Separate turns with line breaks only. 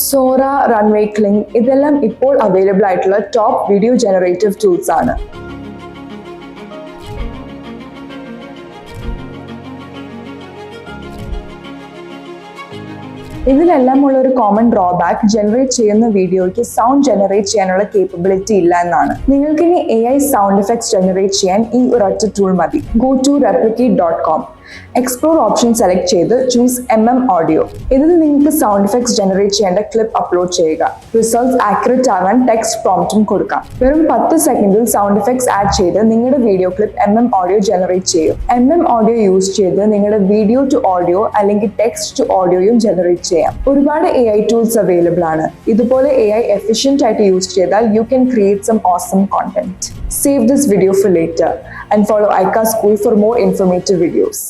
സോറ, runway cling ഇതെല്ലാം ഇപ്പോൾ available ആയിട്ടുള്ള ടോപ്പ് വീഡിയോ ജനറേറ്റീവ് ടൂൾസ് ആണ്. ഇതിലെല്ലാം ഉള്ള ഒരു കോമൺ ഡ്രോബാക്ക് ജനറേറ്റ് ചെയ്യുന്ന വീഡിയോയ്ക്ക് സൗണ്ട് ജനറേറ്റ് ചെയ്യാനുള്ള കേപ്പബിലിറ്റി ഇല്ല എന്നാണ്. നിങ്ങൾക്ക് ഇനി AI സൗണ്ട് എഫക്ട്സ് ജനറേറ്റ് ചെയ്യാൻ ഈ ഒരൊറ്റ ടൂൾ മതി. Go to replicate.com. Explore option select ചെയ്ത് ചൂസ് Audio. ഇതിൽ നിങ്ങൾക്ക് സൗണ്ട് എഫക്ട്സ് ജനറേറ്റ് ചെയ്യേണ്ട ക്ലിപ്പ് അപ്ലോഡ് ചെയ്യുക. റിസൾട്ട്സ് ആക്യുറേറ്റ് ആവാൻ ടെക്സ്റ്റ് പ്രോംപ്റ്റും കൊടുക്കാം. വെറും 10 സെക്കൻഡിൽ സൗണ്ട് എഫക്ട്സ് ആഡ് ചെയ്ത് നിങ്ങളുടെ വീഡിയോ ക്ലിപ്പ് Audio ജനറേറ്റ് ചെയ്യും. Audio യൂസ് ചെയ്ത് നിങ്ങളുടെ വീഡിയോ ടു ഓഡിയോ അല്ലെങ്കിൽ ടെക്സ്റ്റ് ടു ഓഡിയോയും ജനറേറ്റ് ചെയ്യാം. ഒരുപാട് AI ടൂൾസ് അവൈലബിൾ ആണ്. ഇതുപോലെ AI എഫിഷ്യന്റ് ആയിട്ട് യൂസ് ചെയ്താൽ you can create some awesome content. Save this video for later and follow ICA School for more informative videos.